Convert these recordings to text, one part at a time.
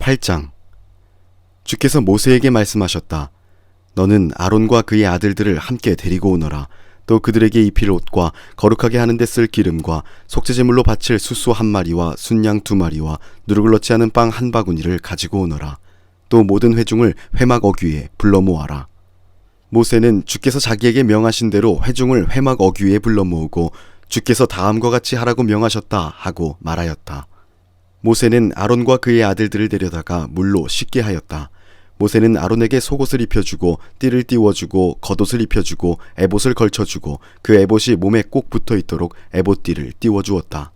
8장. 주께서 모세에게 말씀하셨다. 너는 아론과 그의 아들들을 함께 데리고 오너라. 또 그들에게 입힐 옷과 거룩하게 하는 데 쓸 기름과 속죄제물로 바칠 숫소 1마리와 순양 2마리와 누룩을 넣지 않은 빵 1바구니를 가지고 오너라. 또 모든 회중을 회막 어귀에 불러 모아라. 모세는 주께서 자기에게 명하신 대로 회중을 회막 어귀에 불러 모으고 주께서 다음과 같이 하라고 명하셨다 하고 말하였다. 모세는 아론과 그의 아들들을 데려다가 물로 씻게 하였다. 모세는 아론에게 속옷을 입혀주고 띠를 띄워주고 겉옷을 입혀주고 에봇을 걸쳐주고 그 에봇이 몸에 꼭 붙어있도록 에봇띠를 띄워주었다.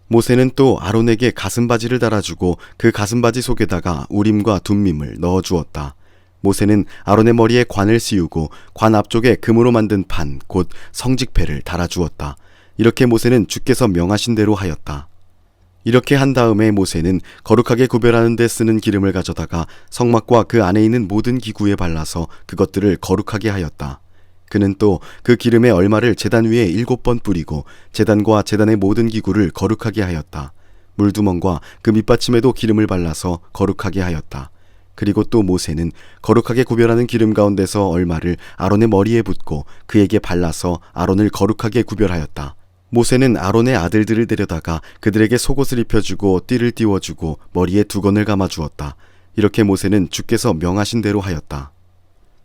모세는 또 아론에게 가슴바지를 달아주고 그 가슴바지 속에다가 우림과 둠밈을 넣어주었다. 모세는 아론의 머리에 관을 씌우고 관 앞쪽에 금으로 만든 판, 곧 성직패를 달아주었다. 이렇게 모세는 주께서 명하신 대로 하였다. 이렇게 한 다음에 모세는 거룩하게 구별하는 데 쓰는 기름을 가져다가 성막과 그 안에 있는 모든 기구에 발라서 그것들을 거룩하게 하였다. 그는 또 그 기름의 얼마를 제단 위에 7번 뿌리고 제단과 제단의 모든 기구를 거룩하게 하였다. 물두멍과 그 밑받침에도 기름을 발라서 거룩하게 하였다. 그리고 또 모세는 거룩하게 구별하는 기름 가운데서 얼마를 아론의 머리에 붓고 그에게 발라서 아론을 거룩하게 구별하였다. 모세는 아론의 아들들을 데려다가 그들에게 속옷을 입혀주고 띠를 띄워주고 머리에 두건을 감아주었다. 이렇게 모세는 주께서 명하신 대로 하였다.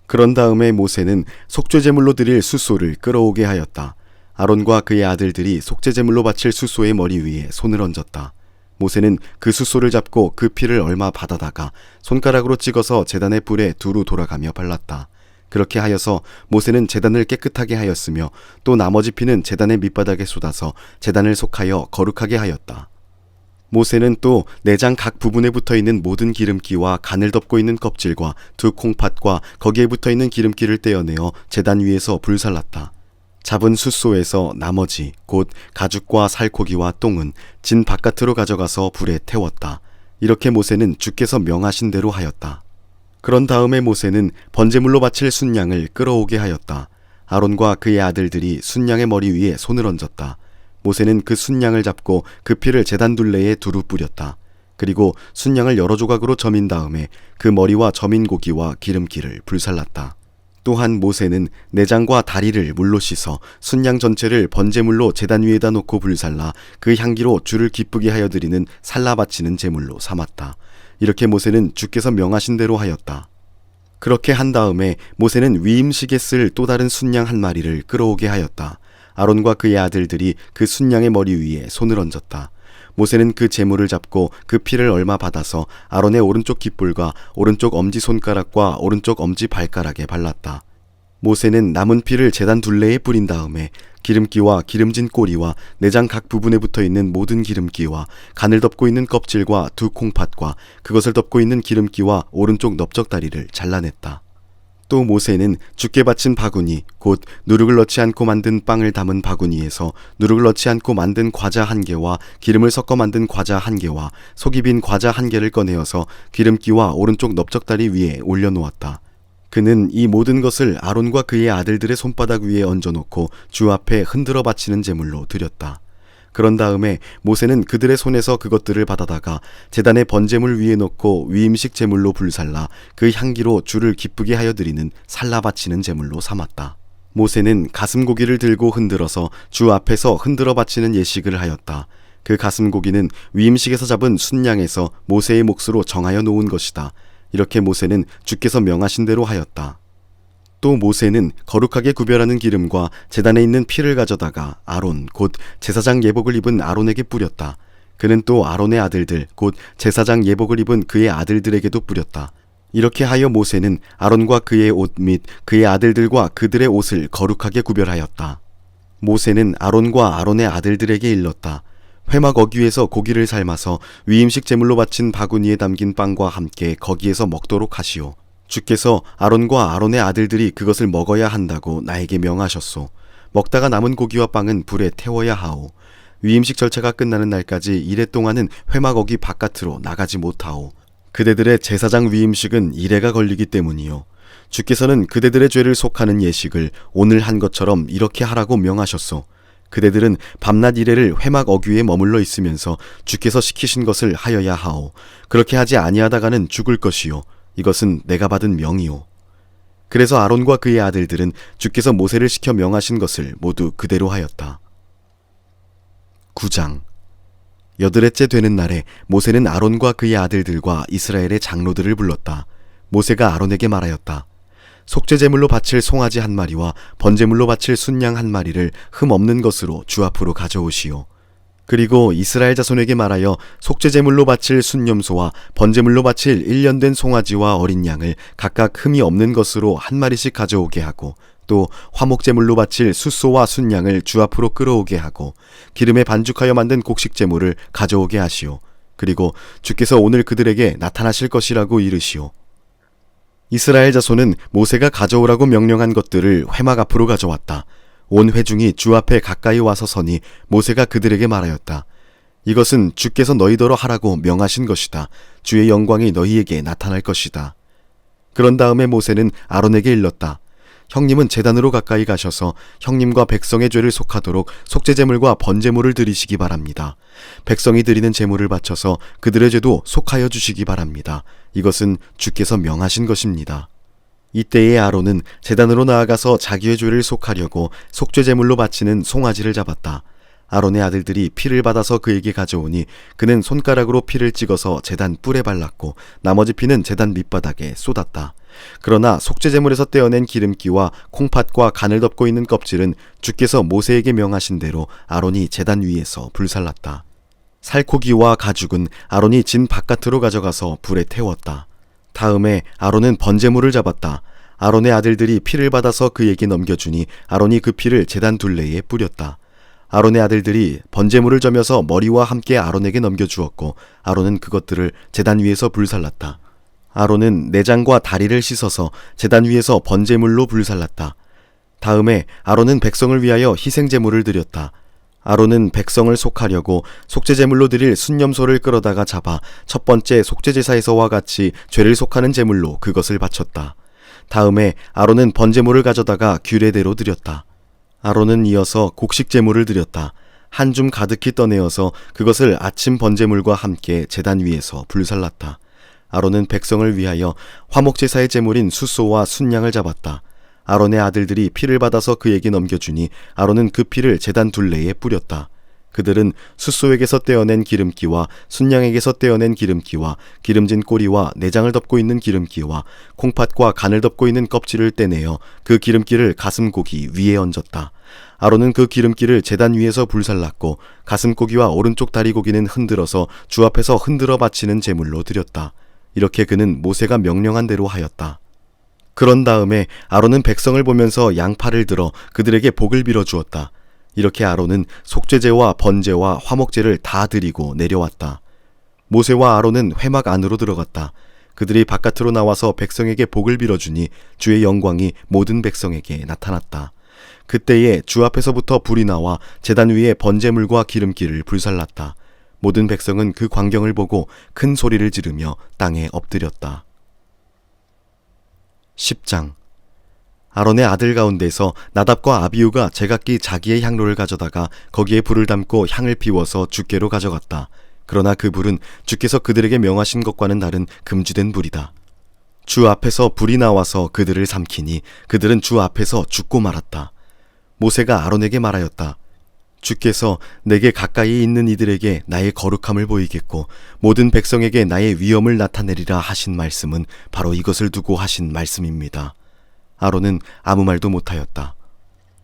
그런 다음에 모세는 속죄제물로 드릴 숫소를 끌어오게 하였다. 아론과 그의 아들들이 속죄제물로 바칠 숫소의 머리 위에 손을 얹었다. 모세는 그 숫소를 잡고 그 피를 얼마 받아다가 손가락으로 찍어서 제단의 뿔에 두루 돌아가며 발랐다. 그렇게 하여서 모세는 제단을 깨끗하게 하였으며 또 나머지 피는 제단의 밑바닥에 쏟아서 제단을 속하여 거룩하게 하였다. 모세는 또 내장 각 부분에 붙어있는 모든 기름기와 간을 덮고 있는 껍질과 두 콩팥과 거기에 붙어있는 기름기를 떼어내어 제단 위에서 불살랐다. 잡은 숫소에서 나머지 곧 가죽과 살코기와 똥은 진 바깥으로 가져가서 불에 태웠다. 이렇게 모세는 주께서 명하신 대로 하였다. 그런 다음에 모세는 번제물로 바칠 순양을 끌어오게 하였다. 아론과 그의 아들들이 순양의 머리 위에 손을 얹었다. 모세는 그 순양을 잡고 그 피를 제단 둘레에 두루 뿌렸다. 그리고 순양을 여러 조각으로 저민 다음에 그 머리와 저민 고기와 기름기를 불살랐다. 또한 모세는 내장과 다리를 물로 씻어 순양 전체를 번제물로 제단 위에다 놓고 불살라 그 향기로 주를 기쁘게 하여 드리는 살라 바치는 제물로 삼았다. 이렇게 모세는 주께서 명하신 대로 하였다. 그렇게 한 다음에 모세는 위임식에 쓸 또 다른 순양 1마리를 끌어오게 하였다. 아론과 그의 아들들이 그 순양의 머리 위에 손을 얹었다. 모세는 그 제물을 잡고 그 피를 얼마 받아서 아론의 오른쪽 깃불과 오른쪽 엄지손가락과 오른쪽 엄지발가락에 발랐다. 모세는 남은 피를 제단 둘레에 뿌린 다음에 기름기와 기름진 꼬리와 내장 각 부분에 붙어있는 모든 기름기와 간을 덮고 있는 껍질과 두 콩팥과 그것을 덮고 있는 기름기와 오른쪽 넓적다리를 잘라냈다. 또 모세는 주께 바친 바구니 곧 누룩을 넣지 않고 만든 빵을 담은 바구니에서 누룩을 넣지 않고 만든 과자 1개와 기름을 섞어 만든 과자 1개와 속이 빈 과자 1개를 꺼내어서 기름기와 오른쪽 넓적다리 위에 올려놓았다. 그는 이 모든 것을 아론과 그의 아들들의 손바닥 위에 얹어놓고 주 앞에 흔들어 바치는 제물로 드렸다. 그런 다음에 모세는 그들의 손에서 그것들을 받아다가 제단의 번제물 위에 놓고 위임식 제물로 불살라 그 향기로 주를 기쁘게 하여 드리는 살라 바치는 제물로 삼았다. 모세는 가슴고기를 들고 흔들어서 주 앞에서 흔들어 바치는 예식을 하였다. 그 가슴고기는 위임식에서 잡은 순양에서 모세의 몫으로 정하여 놓은 것이다. 이렇게 모세는 주께서 명하신 대로 하였다. 또 모세는 거룩하게 구별하는 기름과 제단에 있는 피를 가져다가 아론 곧 제사장 예복을 입은 아론에게 뿌렸다. 그는 또 아론의 아들들 곧 제사장 예복을 입은 그의 아들들에게도 뿌렸다. 이렇게 하여 모세는 아론과 그의 옷 및 그의 아들들과 그들의 옷을 거룩하게 구별하였다. 모세는 아론과 아론의 아들들에게 일렀다. 회막 어귀에서 고기를 삶아서 위임식 제물로 바친 바구니에 담긴 빵과 함께 거기에서 먹도록 하시오. 주께서 아론과 아론의 아들들이 그것을 먹어야 한다고 나에게 명하셨소. 먹다가 남은 고기와 빵은 불에 태워야 하오. 위임식 절차가 끝나는 날까지 이래 동안은 회막 어귀 바깥으로 나가지 못하오. 그대들의 제사장 위임식은 이래가 걸리기 때문이요. 주께서는 그대들의 죄를 속하는 예식을 오늘 한 것처럼 이렇게 하라고 명하셨소. 그대들은 밤낮 이래를 회막 어귀에 머물러 있으면서 주께서 시키신 것을 하여야 하오. 그렇게 하지 아니하다가는 죽을 것이요. 이것은 내가 받은 명이요. 그래서 아론과 그의 아들들은 주께서 모세를 시켜 명하신 것을 모두 그대로 하였다. 9장. 여드렛째 되는 날에 모세는 아론과 그의 아들들과 이스라엘의 장로들을 불렀다. 모세가 아론에게 말하였다. 속죄제물로 바칠 송아지 한 마리와 번제물로 바칠 순양 한 마리를 흠 없는 것으로 주 앞으로 가져오시오. 그리고 이스라엘 자손에게 말하여 속죄제물로 바칠 순염소와 번제물로 바칠 1년 된 송아지와 어린 양을 각각 흠이 없는 것으로 한 마리씩 가져오게 하고, 또 화목제물로 바칠 숫소와 순양을 주 앞으로 끌어오게 하고, 기름에 반죽하여 만든 곡식제물을 가져오게 하시오. 그리고 주께서 오늘 그들에게 나타나실 것이라고 이르시오. 이스라엘 자손은 모세가 가져오라고 명령한 것들을 회막 앞으로 가져왔다. 온 회중이 주 앞에 가까이 와서 서니 모세가 그들에게 말하였다. 이것은 주께서 너희더러 하라고 명하신 것이다. 주의 영광이 너희에게 나타날 것이다. 그런 다음에 모세는 아론에게 일렀다. 형님은 제단으로 가까이 가셔서 형님과 백성의 죄를 속하도록 속죄제물과 번제물을 드리시기 바랍니다. 백성이 드리는 제물을 바쳐서 그들의 죄도 속하여 주시기 바랍니다. 이것은 주께서 명하신 것입니다. 이때에 아론은 제단으로 나아가서 자기의 죄를 속하려고 속죄제물로 바치는 송아지를 잡았다. 아론의 아들들이 피를 받아서 그에게 가져오니 그는 손가락으로 피를 찍어서 제단 뿔에 발랐고 나머지 피는 제단 밑바닥에 쏟았다. 그러나 속죄제물에서 떼어낸 기름기와 콩팥과 간을 덮고 있는 껍질은 주께서 모세에게 명하신 대로 아론이 제단 위에서 불살랐다. 살코기와 가죽은 아론이 진 바깥으로 가져가서 불에 태웠다. 다음에 아론은 번제물을 잡았다. 아론의 아들들이 피를 받아서 그에게 넘겨주니 아론이 그 피를 제단 둘레에 뿌렸다. 아론의 아들들이 번제물을 저며서 머리와 함께 아론에게 넘겨주었고 아론은 그것들을 제단 위에서 불살랐다. 아론은 내장과 다리를 씻어서 제단 위에서 번제물로 불살랐다. 다음에 아론은 백성을 위하여 희생제물을 드렸다. 아론은 백성을 속하려고 속죄제물로 드릴 순염소를 끌어다가 잡아 첫 번째 속죄제사에서와 같이 죄를 속하는 제물로 그것을 바쳤다. 다음에 아론은 번제물을 가져다가 규례대로 드렸다. 아론은 이어서 곡식제물을 드렸다. 한 줌 가득히 떠내어서 그것을 아침 번제물과 함께 제단 위에서 불살랐다. 아론은 백성을 위하여 화목제사의 제물인 숫소와 순양을 잡았다. 아론의 아들들이 피를 받아서 그에게 넘겨주니 아론은 그 피를 제단 둘레에 뿌렸다. 그들은 숫소에게서 떼어낸 기름기와 순양에게서 떼어낸 기름기와 기름진 꼬리와 내장을 덮고 있는 기름기와 콩팥과 간을 덮고 있는 껍질을 떼내어 그 기름기를 가슴고기 위에 얹었다. 아론은 그 기름기를 제단 위에서 불살랐고 가슴고기와 오른쪽 다리고기는 흔들어서 주 앞에서 흔들어 바치는 제물로 드렸다. 이렇게 그는 모세가 명령한 대로 하였다. 그런 다음에 아론은 백성을 보면서 양팔을 들어 그들에게 복을 빌어 주었다. 이렇게 아론은 속죄제와 번제와 화목제를 다 드리고 내려왔다. 모세와 아론은 회막 안으로 들어갔다. 그들이 바깥으로 나와서 백성에게 복을 빌어주니 주의 영광이 모든 백성에게 나타났다. 그때에 주 앞에서부터 불이 나와 제단 위에 번제물과 기름기를 불살랐다. 모든 백성은 그 광경을 보고 큰 소리를 지르며 땅에 엎드렸다. 10장. 아론의 아들 가운데서 나답과 아비후가 제각기 자기의 향로를 가져다가 거기에 불을 담고 향을 피워서 주께로 가져갔다. 그러나 그 불은 주께서 그들에게 명하신 것과는 다른 금지된 불이다. 주 앞에서 불이 나와서 그들을 삼키니 그들은 주 앞에서 죽고 말았다. 모세가 아론에게 말하였다. 주께서 내게 가까이 있는 이들에게 나의 거룩함을 보이겠고 모든 백성에게 나의 위엄을 나타내리라 하신 말씀은 바로 이것을 두고 하신 말씀입니다. 아론은 아무 말도 못하였다.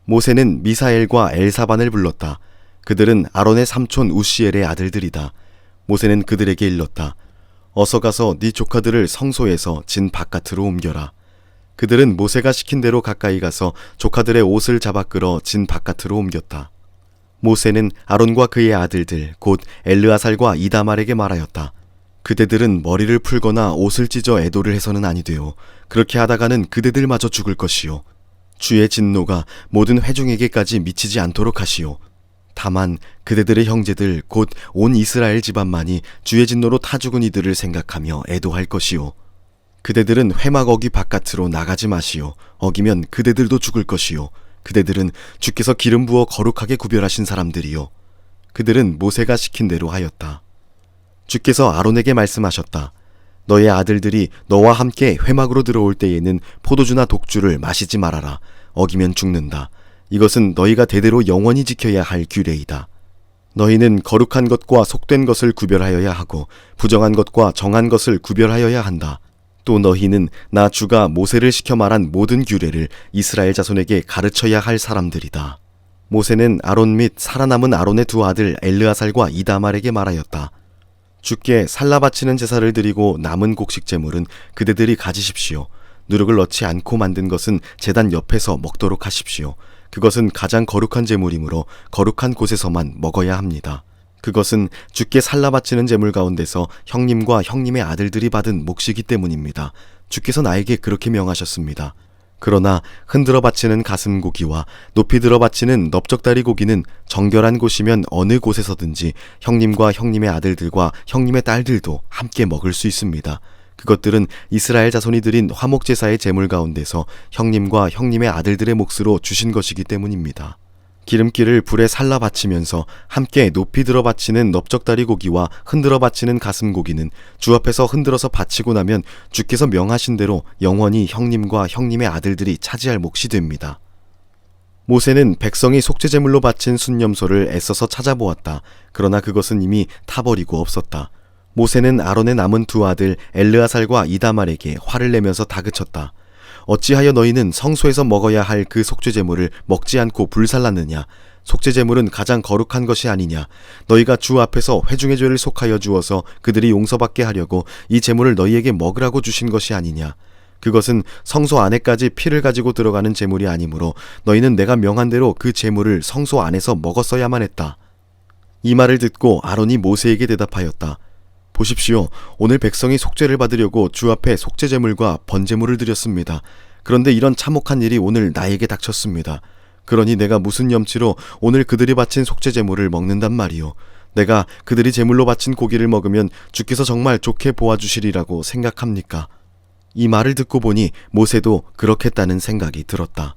모세는 미사엘과 엘사반을 불렀다. 그들은 아론의 삼촌 우시엘의 아들들이다. 모세는 그들에게 일렀다. 어서 가서 네 조카들을 성소에서 진 바깥으로 옮겨라. 그들은 모세가 시킨 대로 가까이 가서 조카들의 옷을 잡아 끌어 진 바깥으로 옮겼다. 모세는 아론과 그의 아들들 곧 엘르아살과 이다말에게 말하였다. 그대들은 머리를 풀거나 옷을 찢어 애도를 해서는 아니 되오. 그렇게 하다가는 그대들마저 죽을 것이요. 주의 진노가 모든 회중에게까지 미치지 않도록 하시오. 다만 그대들의 형제들 곧 온 이스라엘 집안만이 주의 진노로 타 죽은 이들을 생각하며 애도할 것이요. 그대들은 회막 어귀 바깥으로 나가지 마시오. 어기면 그대들도 죽을 것이요. 그대들은 주께서 기름 부어 거룩하게 구별하신 사람들이요 그들은 모세가 시킨 대로 하였다. 주께서 아론에게 말씀하셨다. 너의 아들들이 너와 함께 회막으로 들어올 때에는 포도주나 독주를 마시지 말아라. 어기면 죽는다. 이것은 너희가 대대로 영원히 지켜야 할 규례이다. 너희는 거룩한 것과 속된 것을 구별하여야 하고 부정한 것과 정한 것을 구별하여야 한다. 또 너희는 나 주가 모세를 시켜 말한 모든 규례를 이스라엘 자손에게 가르쳐야 할 사람들이다. 모세는 아론 및 살아남은 아론의 두 아들 엘르아살과 이다말에게 말하였다. 주께 살라 바치는 제사를 드리고 남은 곡식 제물은 그대들이 가지십시오. 누룩을 넣지 않고 만든 것은 제단 옆에서 먹도록 하십시오. 그것은 가장 거룩한 제물이므로 거룩한 곳에서만 먹어야 합니다. 그것은 주께 살라 바치는 제물 가운데서 형님과 형님의 아들들이 받은 몫이기 때문입니다. 주께서 나에게 그렇게 명하셨습니다. 그러나 흔들어 바치는 가슴 고기와 높이 들어 바치는 넓적다리 고기는 정결한 곳이면 어느 곳에서든지 형님과 형님의 아들들과 형님의 딸들도 함께 먹을 수 있습니다. 그것들은 이스라엘 자손이 드린 화목제사의 제물 가운데서 형님과 형님의 아들들의 몫으로 주신 것이기 때문입니다. 기름기를 불에 살라 바치면서 함께 높이 들어 바치는 넓적다리 고기와 흔들어 바치는 가슴 고기는 주 앞에서 흔들어서 바치고 나면 주께서 명하신 대로 영원히 형님과 형님의 아들들이 차지할 몫이 됩니다. 모세는 백성이 속죄제물로 바친 순념소를 애써서 찾아보았다. 그러나 그것은 이미 타버리고 없었다. 모세는 아론의 남은 두 아들 엘르아살과 이다말에게 화를 내면서 다그쳤다. 어찌하여 너희는 성소에서 먹어야 할 그 속죄제물을 먹지 않고 불살랐느냐? 속죄제물은 가장 거룩한 것이 아니냐? 너희가 주 앞에서 회중의 죄를 속하여 주어서 그들이 용서받게 하려고 이 제물을 너희에게 먹으라고 주신 것이 아니냐? 그것은 성소 안에까지 피를 가지고 들어가는 제물이 아니므로 너희는 내가 명한 대로 그 제물을 성소 안에서 먹었어야만 했다. 이 말을 듣고 아론이 모세에게 대답하였다. 보십시오. 오늘 백성이 속죄를 받으려고 주 앞에 속죄제물과 번제물을 드렸습니다. 그런데 이런 참혹한 일이 오늘 나에게 닥쳤습니다. 그러니 내가 무슨 염치로 오늘 그들이 바친 속죄제물을 먹는단 말이오. 내가 그들이 제물로 바친 고기를 먹으면 주께서 정말 좋게 보아주시리라고 생각합니까? 이 말을 듣고 보니 모세도 그렇겠다는 생각이 들었다.